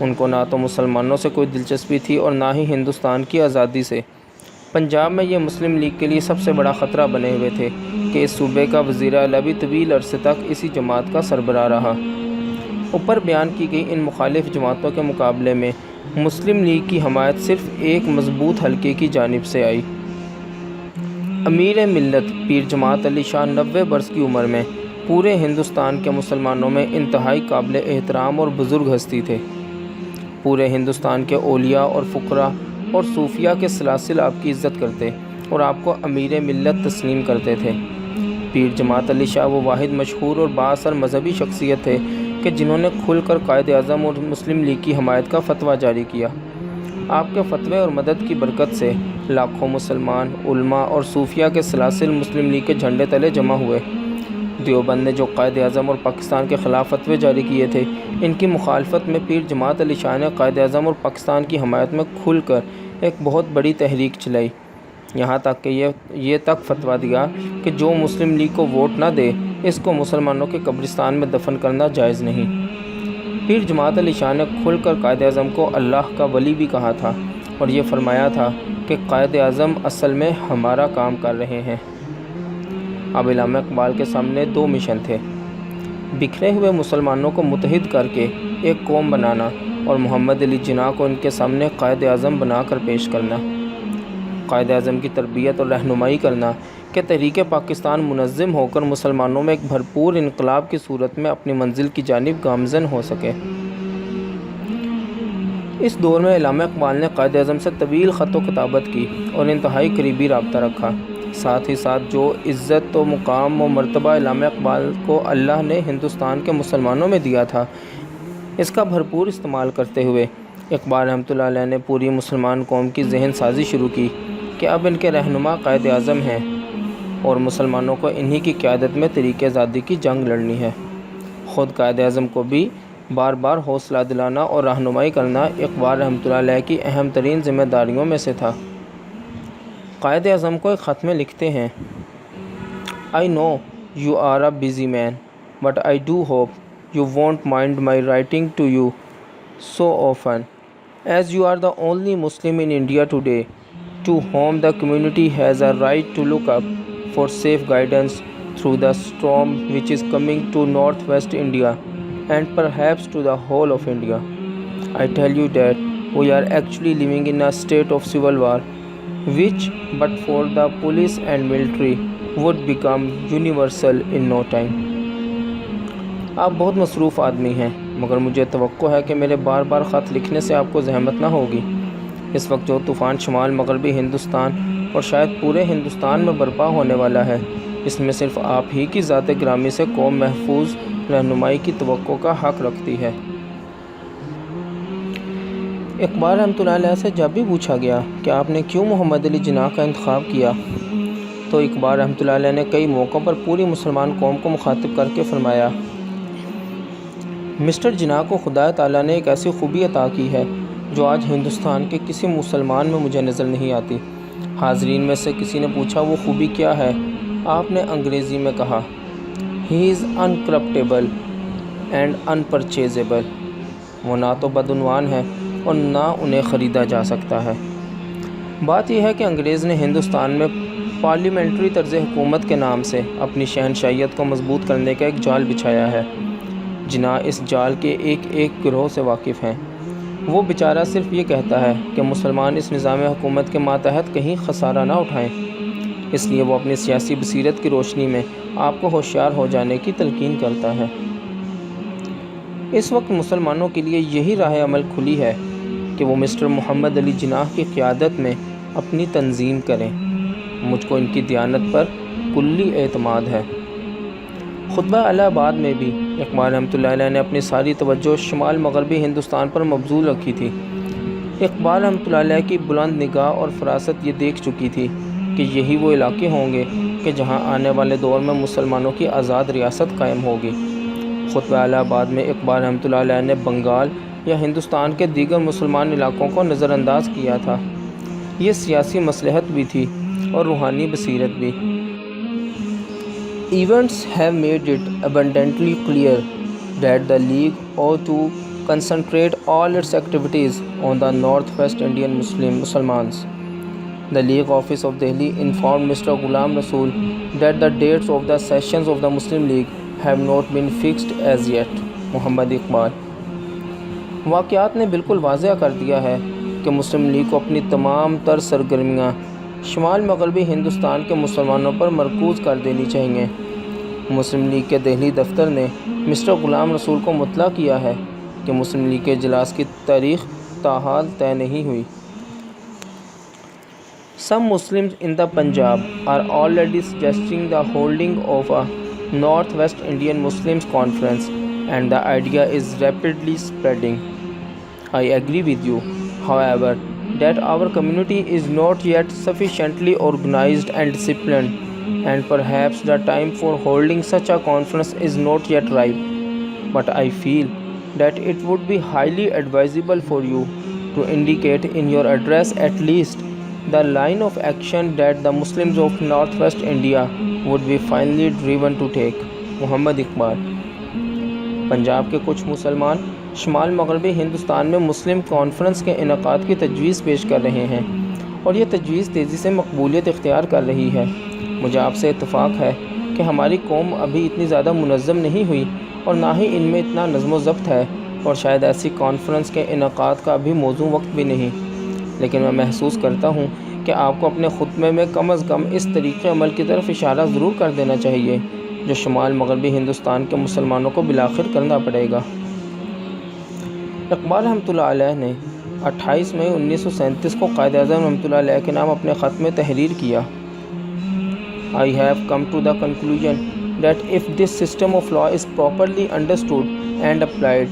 ان کو نہ تو مسلمانوں سے کوئی دلچسپی تھی اور نہ ہی ہندوستان کی آزادی سے۔ پنجاب میں یہ مسلم لیگ کے لیے سب سے بڑا خطرہ بنے ہوئے تھے کہ اس صوبے کا وزیر اعلیٰ بھی طویل عرصے تک اسی جماعت کا سربراہ رہا۔ اوپر بیان کی گئی ان مخالف جماعتوں کے مقابلے میں مسلم لیگ کی حمایت صرف ایک مضبوط حلقے کی جانب سے آئی۔ امیر ملت پیر جماعت علی شاہ 90 برس کی عمر میں پورے ہندوستان کے مسلمانوں میں انتہائی قابل احترام اور بزرگ ہستی تھے۔ پورے ہندوستان کے اولیاء اور فقراء اور صوفیاء کے سلاسل آپ کی عزت کرتے اور آپ کو امیر ملت تسلیم کرتے تھے۔ پیر جماعت علی شاہ وہ واحد مشہور اور بااثر مذہبی شخصیت تھے کہ جنہوں نے کھل کر قائد اعظم اور مسلم لیگ کی حمایت کا فتویٰ جاری کیا۔ آپ کے فتوے اور مدد کی برکت سے لاکھوں مسلمان علماء اور صوفیاء کے سلاسل مسلم لیگ کے جھنڈے تلے جمع ہوئے۔ دیوبند نے جو قائد اعظم اور پاکستان کے خلاف فتوے جاری کیے تھے، ان کی مخالفت میں پیر جماعت علی شاہ نے قائد اعظم اور پاکستان کی حمایت میں کھل کر ایک بہت بڑی تحریک چلائی، یہاں تک کہ یہ تک فتویٰ دیا کہ جو مسلم لیگ کو ووٹ نہ دے اس کو مسلمانوں کے قبرستان میں دفن کرنا جائز نہیں۔ پیر جماعت علی شاہ نے کھل کر قائد اعظم کو اللہ کا ولی بھی کہا تھا اور یہ فرمایا تھا کہ قائد اعظم اصل میں ہمارا کام کر رہے ہیں۔ اب علامہ اقبال کے سامنے دو مشن تھے: بکھرے ہوئے مسلمانوں کو متحد کر کے ایک قوم بنانا اور محمد علی جناح کو ان کے سامنے قائد اعظم بنا کر پیش کرنا۔ قائد اعظم کی تربیت اور رہنمائی کرنا کہ تحریک پاکستان منظم ہو کر مسلمانوں میں ایک بھرپور انقلاب کی صورت میں اپنی منزل کی جانب گامزن ہو سکے۔ اس دور میں علامہ اقبال نے قائد اعظم سے طویل خط و کتابت کی اور انتہائی قریبی رابطہ رکھا۔ ساتھ ہی ساتھ جو عزت و مقام و مرتبہ علامہ اقبال کو اللہ نے ہندوستان کے مسلمانوں میں دیا تھا، اس کا بھرپور استعمال کرتے ہوئے اقبال رحمۃ اللہ علیہ نے پوری مسلمان قوم کی ذہن سازی شروع کی کہ اب ان کے رہنما قائد اعظم ہیں اور مسلمانوں کو انہی کی قیادت میں طریق آزادی کی جنگ لڑنی ہے۔ خود قائد اعظم کو بھی بار بار حوصلہ دلانا اور رہنمائی کرنا اقبال رحمۃ اللہ علیہ کی اہم ترین ذمہ داریوں میں سے تھا۔ قائد اعظم کو ایک خط میں لکھتے ہیں: I know you are a busy man, but I do hope you won't mind my writing to you so often, as you are the only Muslim in India today to whom the community has a right to look up for safe guidance through the storm which is coming to northwest India and perhaps to the whole of India. I tell you that we are actually living in a state of civil war, which but for the police and military would become universal in no time. آپ بہت مصروف آدمی ہیں، مگر مجھے توقع ہے کہ میرے بار بار خط لکھنے سے آپ کو زحمت نہ ہوگی۔ اس وقت جو طوفان شمال مغربی ہندوستان اور شاید پورے ہندوستان میں برپا ہونے والا ہے، اس میں صرف آپ ہی کی ذات گرامی سے قوم محفوظ رہنمائی کی توقع کا حق رکھتی ہے۔ اقبال رحمۃ اللہ علیہ سے جب بھی پوچھا گیا کہ آپ نے کیوں محمد علی جناح کا انتخاب کیا، تو اقبال رحمۃ اللہ علیہ نے کئی موقعوں پر پوری مسلمان قوم کو مخاطب کر کے فرمایا: مسٹر جناح کو خدا تعالیٰ نے ایک ایسی خوبی عطا کی ہے جو آج ہندوستان کے کسی مسلمان میں مجھے نظر نہیں آتی۔ حاضرین میں سے کسی نے پوچھا وہ خوبی کیا ہے؟ آپ نے انگریزی میں کہا: ہی از انکرپٹیبل اینڈ انپرچیزیبل۔ وہ نہ تو بدعنوان ہے اور نہ انہیں خریدا جا سکتا ہے۔ بات یہ ہے کہ انگریز نے ہندوستان میں پارلیمنٹری طرز حکومت کے نام سے اپنی شہنشاہیت کو مضبوط کرنے کا ایک جال بچھایا ہے۔ جناح اس جال کے ایک ایک گروہ سے واقف ہیں۔ وہ بیچارہ صرف یہ کہتا ہے کہ مسلمان اس نظام حکومت کے ماتحت کہیں خسارہ نہ اٹھائیں، اس لیے وہ اپنی سیاسی بصیرت کی روشنی میں آپ کو ہوشیار ہو جانے کی تلقین کرتا ہے۔ اس وقت مسلمانوں کے لیے یہی راہ عمل کھلی ہے کہ وہ مسٹر محمد علی جناح کی قیادت میں اپنی تنظیم کریں۔ مجھ کو ان کی دیانت پر کلی اعتماد ہے۔ خطبہ الہ آباد میں بھی اقبال رحمۃ اللہ علیہ نے اپنی ساری توجہ شمال مغربی ہندوستان پر مبذول رکھی تھی۔ اقبال رحمۃ اللہ علیہ کی بلند نگاہ اور فراست یہ دیکھ چکی تھی کہ یہی وہ علاقے ہوں گے کہ جہاں آنے والے دور میں مسلمانوں کی آزاد ریاست قائم ہوگی۔ خطبہ الہ آباد میں اقبال رحمۃ اللہ علیہ نے بنگال یا ہندوستان کے دیگر مسلمان علاقوں کو نظر انداز کیا تھا۔ یہ سیاسی مصلحت بھی تھی اور روحانی بصیرت بھی۔ Events have made it abundantly clear that the League ought to concentrate all its activities on the Northwest Indian Muslims. The League Office of Delhi informed Mr. Ghulam Rasool that the dates of the sessions of the Muslim League have not been fixed as yet. محمد اقبال. واقعات نے بالکل واضح کر دیا ہے کہ مسلم league کو اپنی تمام تر سرگرمیاں شمال مغربی ہندوستان کے مسلمانوں پر مرکوز کر دینی چاہیے. مسلم لیگ کے دہلی دفتر نے مسٹر غلام رسول کو مطلع کیا ہے کہ مسلم لیگ کے اجلاس کی تاریخ تاحال طے نہیں ہوئی. Some Muslims in the Punjab are already suggesting the holding of a Northwest Indian Muslims Conference, and the idea is rapidly spreading. I agree with you, however, that our community is not yet sufficiently organized and disciplined, and perhaps the time for holding such a conference is not yet ripe. But I feel that it would be highly advisable for you to indicate in your address at least the line of action that the Muslims of Northwest India would be finally driven to take. محمد اقبال. پنجاب کے کچھ مسلمان شمال مغربی ہندوستان میں مسلم conference کے انعقاد کی تجویز پیش کر رہے ہیں اور یہ تجویز تیزی سے مقبولیت اختیار کر رہی ہے. مجھے آپ سے اتفاق ہے کہ ہماری قوم ابھی اتنی زیادہ منظم نہیں ہوئی اور نہ ہی ان میں اتنا نظم و ضبط ہے، اور شاید ایسی کانفرنس کے انعقاد کا ابھی موزوں وقت بھی نہیں. لیکن میں محسوس کرتا ہوں کہ آپ کو اپنے خطبے میں کم از کم اس طریقے عمل کی طرف اشارہ ضرور کر دینا چاہیے جو شمال مغربی ہندوستان کے مسلمانوں کو بالآخر کرنا پڑے گا. اقبال رحمۃ اللہ علیہ نے 28 مئی 1937 کو قائد اعظم رحمۃ اللہ علیہ کے نام اپنے خط میں تحریر کیا. I have come to the conclusion that if this system of law is properly understood and applied,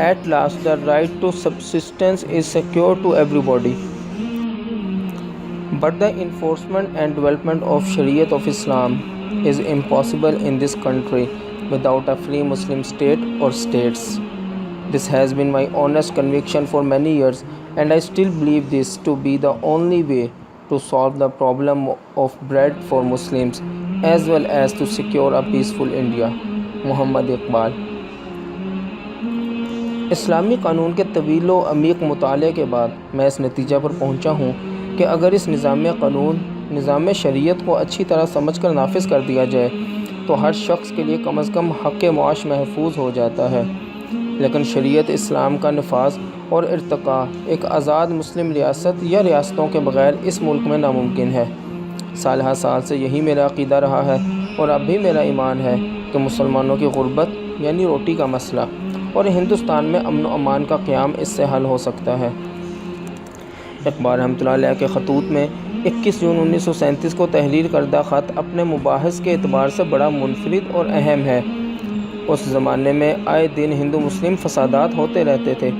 at last the right to subsistence is secure to everybody. But the enforcement and development of Shariat of Islam is impossible in this country without a free Muslim state or states. This has been my honest conviction for many years, and I still believe this to be the only way to solve the problem of bread for Muslims as well as to secure a peaceful India. محمد اقبال. اسلامی قانون کے طویل و عمیق مطالعے کے بعد میں اس نتیجہ پر پہنچا ہوں کہ اگر اس نظام شریعت کو اچھی طرح سمجھ کر نافذ کر دیا جائے تو ہر شخص کے لیے کم از کم حق معاش محفوظ ہو جاتا ہے. لیکن شریعت اسلام کا نفاذ اور ارتقاء ایک آزاد مسلم ریاست یا ریاستوں کے بغیر اس ملک میں ناممکن ہے. سالہ سال سے یہی میرا عقیدہ رہا ہے اور اب بھی میرا ایمان ہے کہ مسلمانوں کی غربت یعنی روٹی کا مسئلہ اور ہندوستان میں امن و امان کا قیام اس سے حل ہو سکتا ہے. اقبال رحمۃ اللہ علیہ کے خطوط میں 21 جون 1937 کو تحریر کردہ خط اپنے مباحث کے اعتبار سے بڑا منفرد اور اہم ہے. اس زمانے میں آئے دن ہندو مسلم فسادات ہوتے رہتے تھے.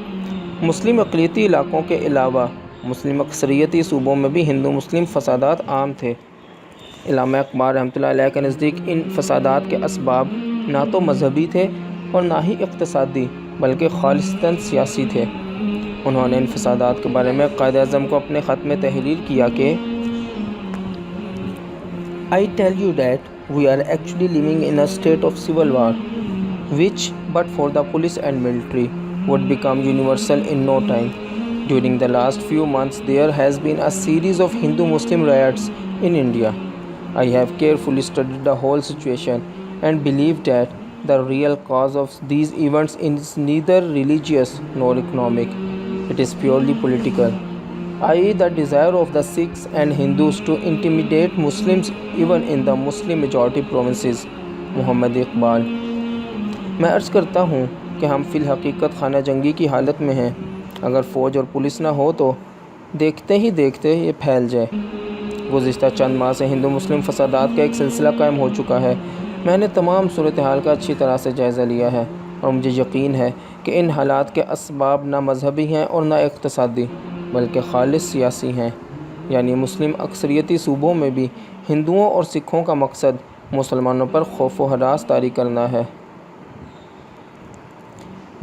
مسلم اقلیتی علاقوں کے علاوہ مسلم اکثریتی صوبوں میں بھی ہندو مسلم فسادات عام تھے. علامہ اقبال رحمۃ اللہ علیہ کے نزدیک ان فسادات کے اسباب نہ تو مذہبی تھے اور نہ ہی اقتصادی بلکہ خالصتاً سیاسی تھے. انہوں نے ان فسادات کے بارے میں قائد اعظم کو اپنے خط میں تحریر کیا کہ I tell you that we are actually living in a state of civil war, which, but for the police and military, would become universal in no time. During the last few months, there has been a series of Hindu-Muslim riots in India. I have carefully studied the whole situation and believe that the real cause of these events is neither religious nor economic. It is purely political, i.e. the desire of the Sikhs and Hindus to intimidate Muslims even in the Muslim majority provinces. محمد اقبال. میں عرض کرتا ہوں کہ ہم فی الحقیقت خانہ جنگی کی حالت میں ہیں. اگر فوج اور پولیس نہ ہو تو دیکھتے ہی دیکھتے یہ پھیل جائے. گزشتہ چند ماہ سے ہندو مسلم فسادات کا ایک سلسلہ قائم ہو چکا ہے. میں نے تمام صورتحال کا اچھی طرح سے جائزہ لیا ہے اور مجھے یقین ہے کہ ان حالات کے اسباب نہ مذہبی ہیں اور نہ اقتصادی بلکہ خالص سیاسی ہیں. یعنی مسلم اکثریتی صوبوں میں بھی ہندوؤں اور سکھوں کا مقصد مسلمانوں پر خوف و ہراس طاری کرنا ہے.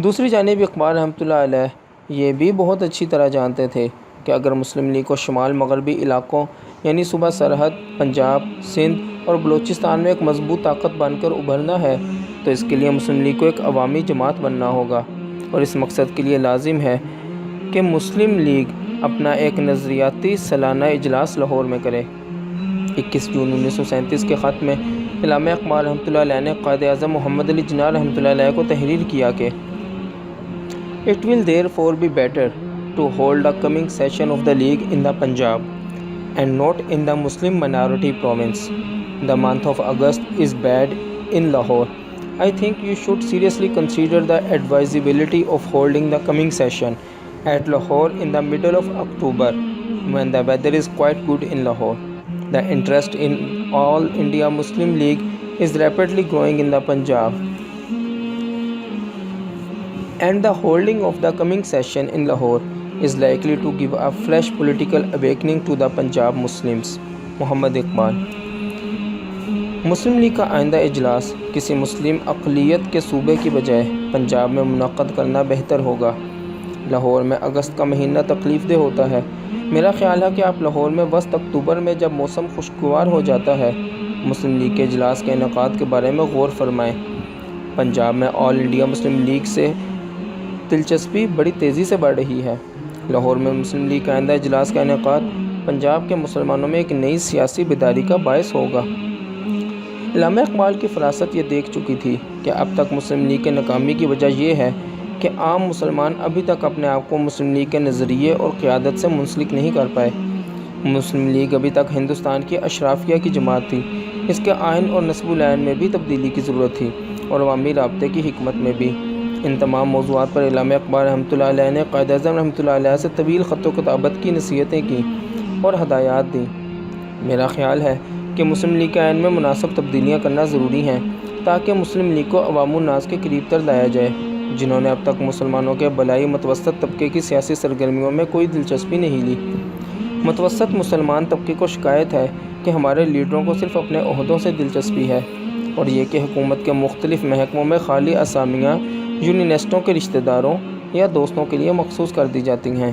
دوسری جانب اقبال رحمۃ اللہ علیہ یہ بھی بہت اچھی طرح جانتے تھے کہ اگر مسلم لیگ کو شمال مغربی علاقوں یعنی صوبہ سرحد، پنجاب، سندھ اور بلوچستان میں ایک مضبوط طاقت بن کر ابھرنا ہے تو اس کے لیے مسلم لیگ کو ایک عوامی جماعت بننا ہوگا. اور اس مقصد کے لیے لازم ہے کہ مسلم لیگ اپنا ایک نظریاتی سالانہ اجلاس لاہور میں کرے۔ 21 جون 1937 کے خط میں علامہ اقبال رحمۃ اللہ علیہ نے قائد اعظم محمد علی جناح رحمۃ اللہ علیہ کو تحریر کیا کہ "It will therefore be better to hold the coming session of the League in the Punjab and not in the Muslim minority province. The month of August is bad in Lahore. I think you should seriously consider the advisability of holding the coming session at Lahore in the middle of October when the weather is quite good in Lahore. The interest in All India Muslim League is rapidly growing in the Punjab, and the holding of the coming session in Lahore is likely to give a fresh political awakening to the Punjab Muslims." Muhammad Iqbal. Muslim league کا آئندہ اجلاس کسی مسلم اقلیت کے صوبے کی بجائے پنجاب میں منعقد کرنا بہتر ہوگا۔ لاہور میں اگست کا مہینہ تکلیف دہ ہوتا ہے۔ میرا خیال ہے کہ آپ لاہور میں وسط اکتوبر میں جب موسم خوشگوار ہو جاتا ہے مسلم لیگ کے اجلاس کے انعقاد کے بارے میں غور فرمائیں۔ پنجاب میں آل انڈیا مسلم لیگ سے دلچسپی بڑی تیزی سے بڑھ رہی ہے۔ لاہور میں مسلم لیگ کا آئندہ اجلاس کا انعقاد پنجاب کے مسلمانوں میں ایک نئی سیاسی بیداری کا باعث ہوگا۔ علامہ اقبال کی فراست یہ دیکھ چکی تھی کہ اب تک مسلم لیگ کے ناکامی کی وجہ یہ ہے کہ عام مسلمان ابھی تک اپنے آپ کو مسلم لیگ کے نظریے اور قیادت سے منسلک نہیں کر پائے۔ مسلم لیگ ابھی تک ہندوستان کی اشرافیہ کی جماعت تھی۔ اس کے آئین اور نصب العین میں بھی تبدیلی کی ضرورت تھی اور عوامی رابطے کی حکمت میں بھی۔ ان تمام موضوعات پر علامہ اقبال رحمۃ اللہ علیہ نے قائد اعظم رحمۃ اللہ علیہ سے طویل خط و کتابت کی نصیحتیں کیں اور ہدایات دیں۔ میرا خیال ہے کہ مسلم لیگ کے آئین میں مناسب تبدیلیاں کرنا ضروری ہیں تاکہ مسلم لیگ کو عوام الناس کے قریب تر لایا جائے، جنہوں نے اب تک مسلمانوں کے بلائی متوسط طبقے کی سیاسی سرگرمیوں میں کوئی دلچسپی نہیں لی۔ متوسط مسلمان طبقے کو شکایت ہے کہ ہمارے لیڈروں کو صرف اپنے عہدوں سے دلچسپی ہے اور یہ کہ حکومت کے مختلف محکموں میں خالی اسامیاں یونینسٹوں کے رشتہ داروں یا دوستوں کے لیے مخصوص کر دی جاتی ہیں۔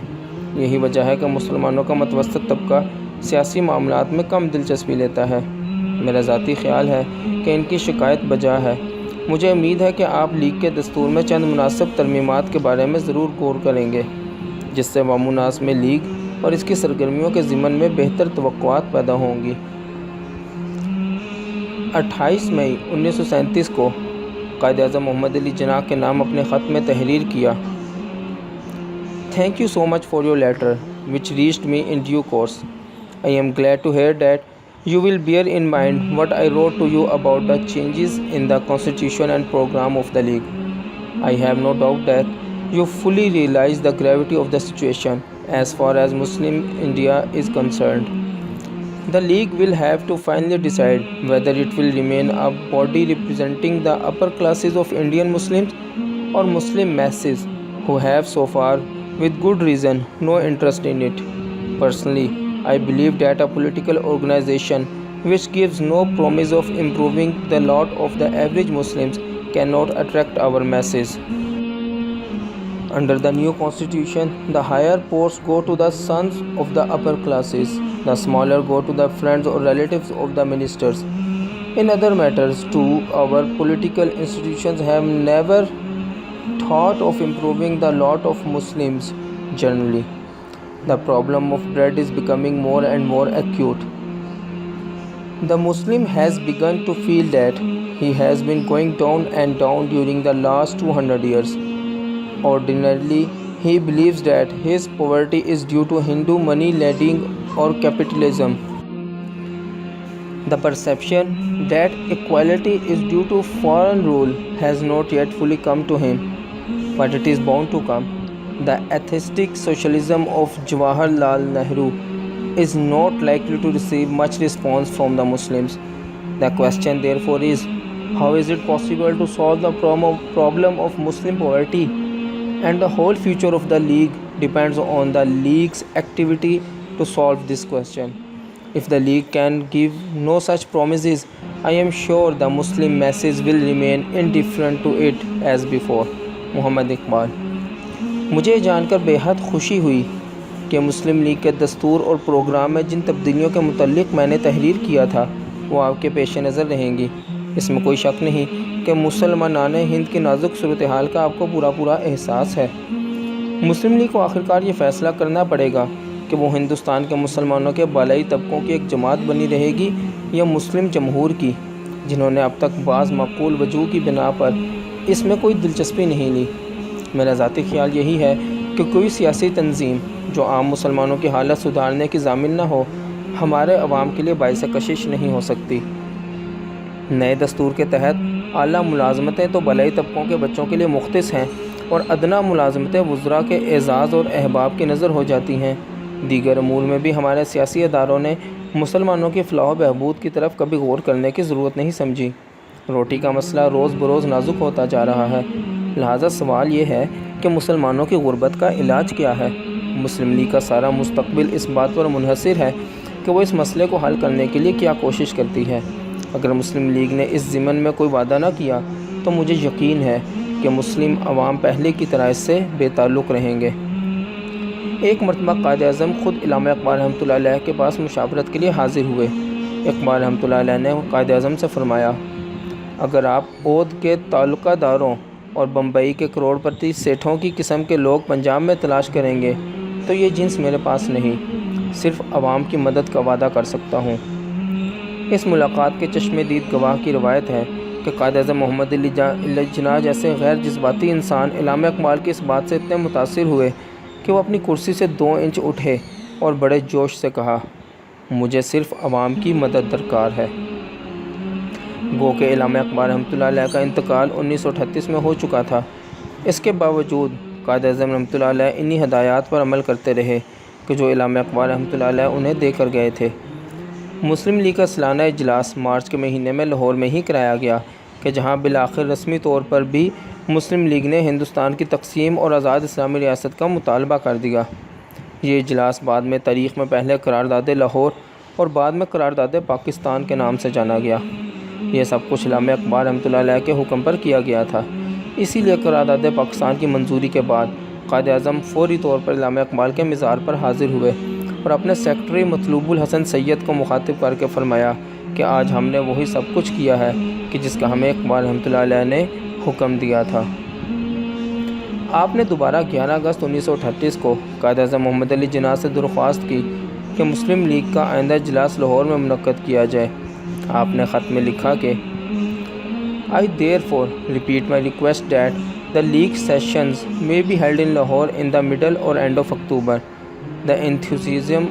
یہی وجہ ہے کہ مسلمانوں کا متوسط طبقہ سیاسی معاملات میں کم دلچسپی لیتا ہے۔ میرا ذاتی خیال ہے کہ ان کی شکایت بجا ہے۔ مجھے امید ہے کہ آپ لیگ کے دستور میں چند مناسب ترمیمات کے بارے میں ضرور غور کریں گے، جس سے عوام الناس میں لیگ اور اس کی سرگرمیوں کے ضمن میں بہتر توقعات پیدا ہوں گی۔ 28 مئی 1937 کو قائد اعظم محمد علی جناح کے نام اپنے خط میں تحریر کیا: "Thank you so much for your letter, which reached me in due course. I am glad to hear that you will bear in mind what I wrote to you about the changes in the constitution and program of the League. I have no doubt that you fully realize the gravity of the situation as far as Muslim India is concerned. The League will have to finally decide whether it will remain a body representing the upper classes of Indian Muslims or Muslim masses who have so far, with good reason, no interest in it. Personally, I believe that a political organization which gives no promise of improving the lot of the average Muslims cannot attract our masses. Under the new constitution, the higher posts go to the sons of the upper classes, the smaller go to the friends or relatives of the ministers. In other matters too, our political institutions have never thought of improving the lot of Muslims generally. The problem of bread is becoming more and more acute. The Muslim has begun to feel that he has been going down and down during the last 200 years. Ordinarily, he believes that his poverty is due to Hindu money lending or capitalism. The perception that equality is due to foreign rule has not yet fully come to him, but it is bound to come. The atheistic socialism of Jawaharlal Nehru is not likely to receive much response from the Muslims. The question therefore is, how is it possible to solve the problem of Muslim poverty? And the whole future of the League depends on the League's activity to solve this question. If the League can give no such promises, I am sure the Muslim masses will remain indifferent to it as before. محمد اقبال۔ مجھے یہ جان کر بے حد خوشی ہوئی کہ مسلم league کے دستور اور پروگرام میں جن تبدیلیوں کے متعلق میں نے تحریر کیا تھا وہ آپ کے پیش نظر رہیں گی۔ اس میں کوئی شک نہیں کہ مسلمانان ہند کی نازک صورتحال کا آپ کو پورا احساس ہے۔ مسلم لیگ کو آخرکار یہ فیصلہ کرنا پڑے گا کہ وہ ہندوستان کے مسلمانوں کے بالائی طبقوں کی ایک جماعت بنی رہے گی یا مسلم جمہور کی، جنہوں نے اب تک بعض معقول وجوہ کی بنا پر اس میں کوئی دلچسپی نہیں لی۔ میرا ذاتی خیال یہی ہے کہ کوئی سیاسی تنظیم جو عام مسلمانوں کی حالت سدھارنے کی ضامن نہ ہو، ہمارے عوام کے لیے باعث کشش نہیں ہو سکتی۔ نئے دستور کے تحت اعلیٰ ملازمتیں تو بالائی طبقوں کے بچوں کے لیے مختص ہیں اور ادنیٰ ملازمتیں وزراء کے اعزاز اور احباب کی نظر ہو جاتی ہیں۔ دیگر امور میں بھی ہمارے سیاسی اداروں نے مسلمانوں کی فلاح و بہبود کی طرف کبھی غور کرنے کی ضرورت نہیں سمجھی۔ روٹی کا مسئلہ روز بروز نازک ہوتا جا رہا ہے، لہٰذا سوال یہ ہے کہ مسلمانوں کی غربت کا علاج کیا ہے؟ مسلم لیگ کا سارا مستقبل اس بات پر منحصر ہے کہ وہ اس مسئلے کو حل کرنے کے لیے کیا کوشش کرتی ہے۔ اگر مسلم لیگ نے اس ضمن میں کوئی وعدہ نہ کیا تو مجھے یقین ہے کہ مسلم عوام پہلے کی طرح اس سے بے تعلق رہیں گے۔ ایک مرتبہ قائد اعظم خود علامہ اقبال رحمۃ اللہ علیہ کے پاس مشاورت کے لیے حاضر ہوئے۔ اقبال رحمۃ اللہ علیہ نے قائد اعظم سے فرمایا، اگر آپ اودھ کے تعلقہ داروں اور بمبئی کے کروڑپتی سیٹھوں کی قسم کے لوگ پنجاب میں تلاش کریں گے تو یہ جنس میرے پاس نہیں، صرف عوام کی مدد کا وعدہ کر سکتا ہوں۔ اس ملاقات کے چشم دید گواہ کی روایت ہے کہ قائد اعظم محمد علی جناح جیسے غیر جذباتی انسان علامہ اقبال کی اس بات سے اتنے متاثر ہوئے کہ وہ اپنی کرسی سے 2 انچ اٹھے اور بڑے جوش سے کہا، مجھے صرف عوام کی مدد درکار ہے۔ گو کہ علامہ اقبال رحمۃ اللہ علیہ کا انتقال 1938 میں ہو چکا تھا، اس کے باوجود قائد اعظم رحمۃ اللہ علیہ انہی ہدایات پر عمل کرتے رہے کہ جو علامہ اقبال رحمۃ اللہ علیہ انہیں دے کر گئے تھے۔ مسلم لیگ کا سالانہ اجلاس مارچ کے مہینے میں لاہور میں ہی کرایا گیا کہ جہاں بالآخر رسمی طور پر بھی مسلم لیگ نے ہندوستان کی تقسیم اور آزاد اسلامی ریاست کا مطالبہ کر دیا۔ یہ اجلاس بعد میں تاریخ میں پہلے قرارداد لاہور اور بعد میں قرارداد پاکستان کے نام سے جانا گیا۔ یہ سب کچھ علامہ اقبال رحمۃ اللہ علیہ کے حکم پر کیا گیا تھا، اسی لیے قرارداد پاکستان کی منظوری کے بعد قائد اعظم فوری طور پر علامہ اقبال کے مزار پر حاضر ہوئے اور اپنے سیکرٹری مطلوب الحسن سید کو مخاطب کر کے فرمایا کہ آج ہم نے وہی سب کچھ کیا ہے کہ جس کا ہمیں اقبال رحمۃ اللہ علیہ نے حکم دیا تھا۔ آپ نے دوبارہ 11 اگست 1938 کو قائد اعظم محمد علی جناح سے درخواست کی کہ مسلم لیگ کا آئندہ اجلاس لاہور میں منعقد کیا جائے۔ آپ نے خط میں لکھا کہ I therefore repeat my request that the league sessions may be held in Lahore in the middle or end of October. The enthusiasm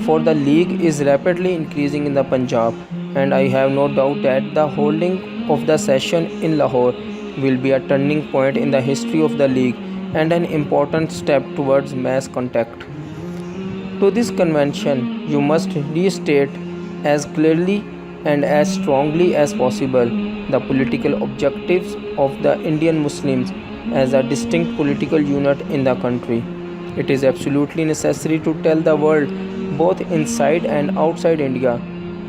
for the league is rapidly increasing in the Punjab, and I have no doubt that the holding of the session in Lahore will be a turning point in the history of the league and an important step towards mass contact. To this convention, you must restate as clearly and as strongly as possible the political objectives of the Indian Muslims as a distinct political unit in the country. It is absolutely necessary to tell the world, both inside and outside India,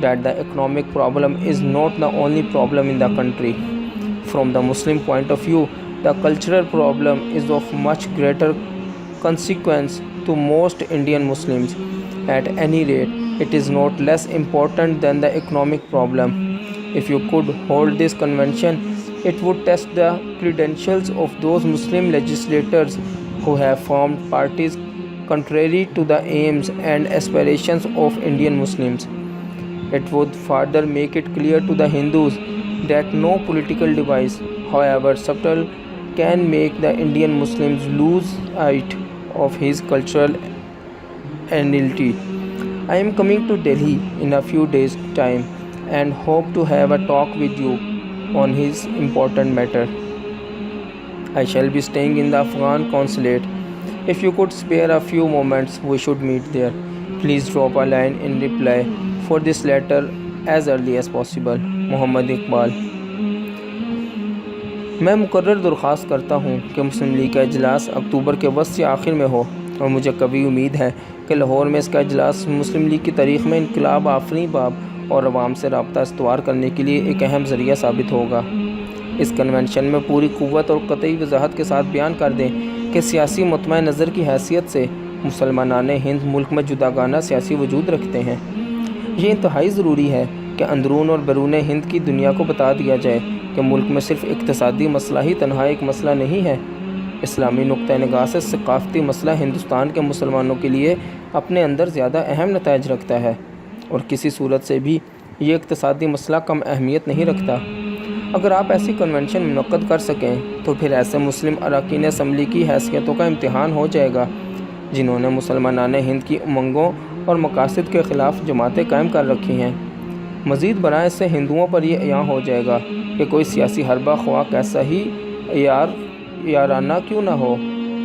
that the economic problem is not the only problem in the country. From the Muslim point of view, the cultural problem is of much greater consequence to most Indian Muslims. At any rate, it is not less important than the economic problem. If you could hold this convention, it would test the credentials of those Muslim legislators who have formed parties contrary to the aims and aspirations of Indian Muslims. It would further make it clear to the Hindus that no political device, however subtle, can make the Indian Muslims lose sight of his cultural identity. I am coming to Delhi in a few days' time and hope to have a talk with you on his important matter. I shall be staying in the Afghan consulate. If you could spare a few moments, we should meet there. Please drop a line in reply for this letter as early as possible. محمد اقبال۔ میں مقرر درخواست کرتا ہوں کہ مسلم league کا اجلاس اکتوبر کے وسط یا آخر میں ہو، اور مجھے قوی امید ہے کہ لاہور میں اس کا اجلاس مسلم لیگ کی تاریخ میں انقلاب آفریں باب اور عوام سے رابطہ استوار کرنے کے لیے ایک اہم ذریعہ ثابت ہوگا۔ اس کنونشن میں پوری قوت اور قطعی وضاحت کے ساتھ بیان کر دیں کہ سیاسی مطمع نظر کی حیثیت سے مسلمانان ہند ملک میں جداگانہ سیاسی وجود رکھتے ہیں۔ یہ انتہائی ضروری ہے کہ اندرون اور بیرون ہند کی دنیا کو بتا دیا جائے کہ ملک میں صرف اقتصادی مسئلہ ہی تنہا ایک مسئلہ نہیں ہے۔ اسلامی نقطہ نگاہ سے ثقافتی مسئلہ ہندوستان کے مسلمانوں کے لیے اپنے اندر زیادہ اہم نتائج رکھتا ہے، اور کسی صورت سے بھی یہ اقتصادی مسئلہ کم اہمیت نہیں رکھتا۔ اگر آپ ایسی کنونشن منعقد کر سکیں تو پھر ایسے مسلم اراکین اسمبلی کی حیثیتوں کا امتحان ہو جائے گا جنہوں نے مسلمانان ہند کی امنگوں اور مقاصد کے خلاف جماعتیں قائم کر رکھی ہیں۔ مزید برآں اس سے ہندوؤں پر یہ عیاں ہو جائے گا کہ کوئی سیاسی حربہ خواہ کیسا ہی یارانہ کیوں نہ ہو،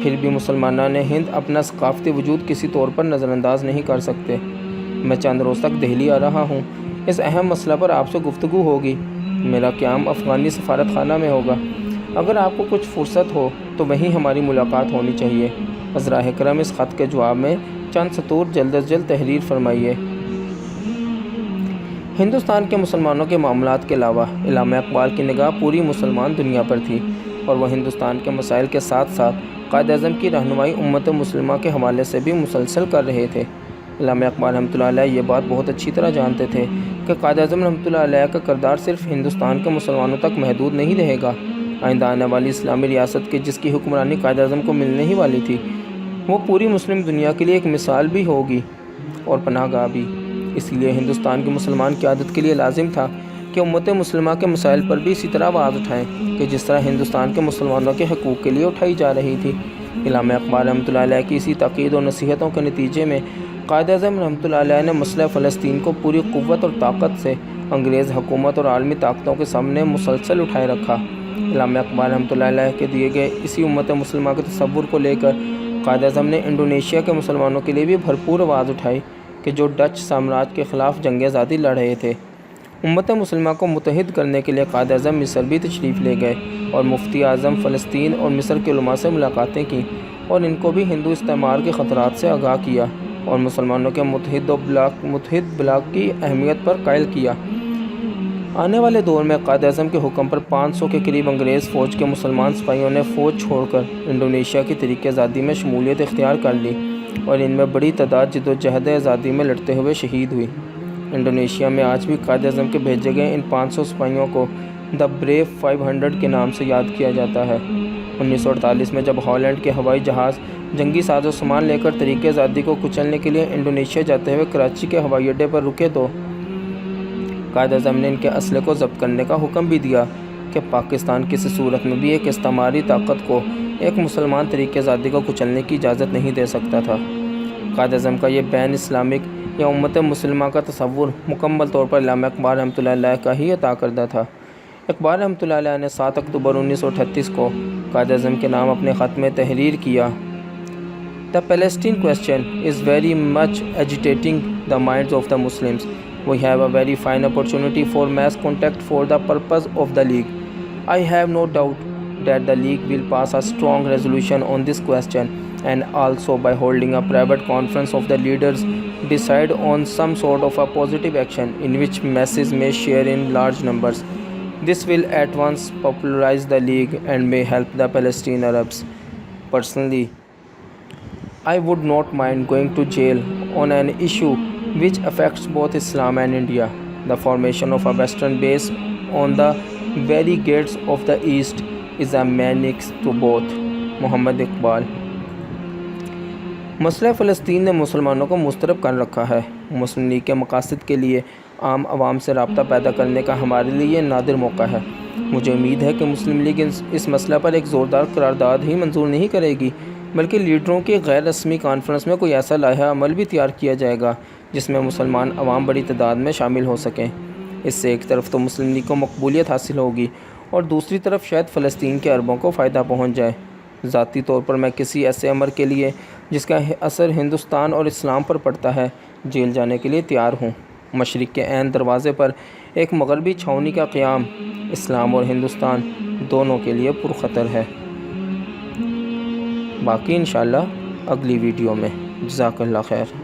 پھر بھی مسلمانان ہند اپنا ثقافتی وجود کسی طور پر نظر انداز نہیں کر سکتے۔ میں چند روز تک دہلی آ رہا ہوں، اس اہم مسئلہ پر آپ سے گفتگو ہوگی۔ میرا قیام افغانی سفارت خانہ میں ہوگا۔ اگر آپ کو کچھ فرصت ہو تو وہیں ہماری ملاقات ہونی چاہیے۔ عذراء کرم اس خط کے جواب میں چند سطور جلد از جلد تحریر فرمائیے۔ ہندوستان کے مسلمانوں کے معاملات کے علاوہ علامہ اقبال کی نگاہ پوری مسلمان دنیا پر تھی، اور وہ ہندوستان کے مسائل کے ساتھ ساتھ قائد اعظم کی رہنمائی امت مسلمہ کے حوالے سے بھی مسلسل کر رہے تھے۔ علامہ اقبال رحمۃ اللہ علیہ یہ بات بہت اچھی طرح جانتے تھے کہ قائد اعظم رحمۃ اللہ علیہ کا کردار صرف ہندوستان کے مسلمانوں تک محدود نہیں رہے گا۔ آئندہ آنے والی اسلامی ریاست کی جس کی حکمرانی قائد اعظم کو ملنے ہی والی تھی، وہ پوری مسلم دنیا کے لیے ایک مثال بھی ہوگی اور پناہ گاہ بھی۔ اس لیے ہندوستان کی مسلمان قیادت کے لیے لازم تھا کہ امت مسلمہ کے مسائل پر بھی اسی طرح آواز اٹھائیں کہ جس طرح ہندوستان کے مسلمانوں کے حقوق کے لیے اٹھائی جا رہی تھی۔ علامہ اقبال رحمۃ اللہ علیہ کی اسی تاکید و نصیحتوں کے نتیجے میں قائد اعظم رحمۃ اللہ علیہ نے مسئلہ فلسطین کو پوری قوت اور طاقت سے انگریز حکومت اور عالمی طاقتوں کے سامنے مسلسل اٹھائے رکھا۔ علامہ اقبال رحمۃ اللہ علیہ کے دیے گئے اسی امت مسلمہ کے تصور کو لے کر قائد اعظم نے انڈونیشیا کے مسلمانوں کے لیے بھی بھرپور آواز اٹھائی کہ جو ڈچ سامراج کے خلاف جنگ آزادی لڑ رہے تھے۔ امت مسلمہ کو متحد کرنے کے لیے قائد اعظم مصر بھی تشریف لے گئے اور مفتی اعظم فلسطین اور مصر کے علماء سے ملاقاتیں کیں اور ان کو بھی ہندو استعمار کے خطرات سے آگاہ کیا اور مسلمانوں کے متحد بلاک کی اہمیت پر قائل کیا۔ آنے والے دور میں قائد اعظم کے حکم پر 500 کے قریب انگریز فوج کے مسلمان سپاہیوں نے فوج چھوڑ کر انڈونیشیا کی تحریک آزادی میں شمولیت اختیار کر لی اور ان میں بڑی تعداد جد و جہد آزادی میں لڑتے ہوئے شہید ہوئی۔ انڈونیشیا میں آج بھی قائد اعظم کے بھیجے گئے ان 500 سپاہیوں کو دی بریو 500 کے نام سے یاد کیا جاتا ہے۔ 1948 میں جب ہالینڈ کے ہوائی جہاز جنگی ساز و سامان لے کر تحریک آزادی کو کچلنے کے لیے انڈونیشیا جاتے ہوئے کراچی کے ہوائی اڈے پر رکے تو قائد اعظم نے ان کے اسلحے کو ضبط کرنے کا حکم بھی دیا کہ پاکستان کسی صورت میں بھی ایک استعماری طاقت کو ایک مسلمان تحریک آزادی کو کچلنے کی اجازت نہیں دے سکتا تھا۔ قائد اعظم کا یہ بین اسلامک یا امت مسلمہ کا تصور مکمل طور پر علامہ اقبال رحمۃ اللہ علیہ کا ہی عطا کردہ تھا۔ اقبال رحمۃ اللہ علیہ نے 7 اکتوبر 1938 کو قائد اعظم کے نام اپنے خط میں تحریر کیا: The Palestine question is very much agitating the minds of the Muslims. We have a very fine opportunity for mass contact for the purpose of the League. I have no doubt that the League will pass a strong resolution on this question, and also by holding a private conference of the leaders decide on some sort of a positive action in which masses may share in large numbers. This will at once popularize the League and may help the Palestinian Arabs. Personally, I would not mind going to jail on an issue which affects both Islam and India. The formation of a western base on the very gates of the East is a menace to both. محمد اقبال۔ مسئلہ فلسطین نے مسلمانوں کو مضطرب کر رکھا ہے۔ مسلم league کے مقاصد کے لیے عام عوام سے رابطہ پیدا کرنے کا ہمارے لیے یہ نادر موقع ہے۔ مجھے امید ہے کہ مسلم لیگ اس مسئلہ پر ایک زوردار قرارداد ہی منظور نہیں کرے گی، بلکہ لیڈروں کی غیر رسمی کانفرنس میں کوئی ایسا لائحہ عمل بھی تیار کیا جائے گا جس میں مسلمان عوام بڑی تعداد میں شامل ہو سکیں۔ اس سے ایک طرف تو مسلم لیگ کو مقبولیت حاصل ہوگی اور دوسری طرف شاید فلسطین کے عربوں کو فائدہ پہنچ جائے۔ ذاتی طور پر میں کسی ایسے امر کے لیے جس کا اثر ہندوستان اور اسلام پر پڑتا ہے جیل جانے کے لیے تیار ہوں۔ مشرق کے عین دروازے پر ایک مغربی چھاؤنی کا قیام اسلام اور ہندوستان دونوں کے لیے پرخطر ہے۔ باقی انشاءاللہ اگلی ویڈیو میں۔ جزاک اللہ خیر۔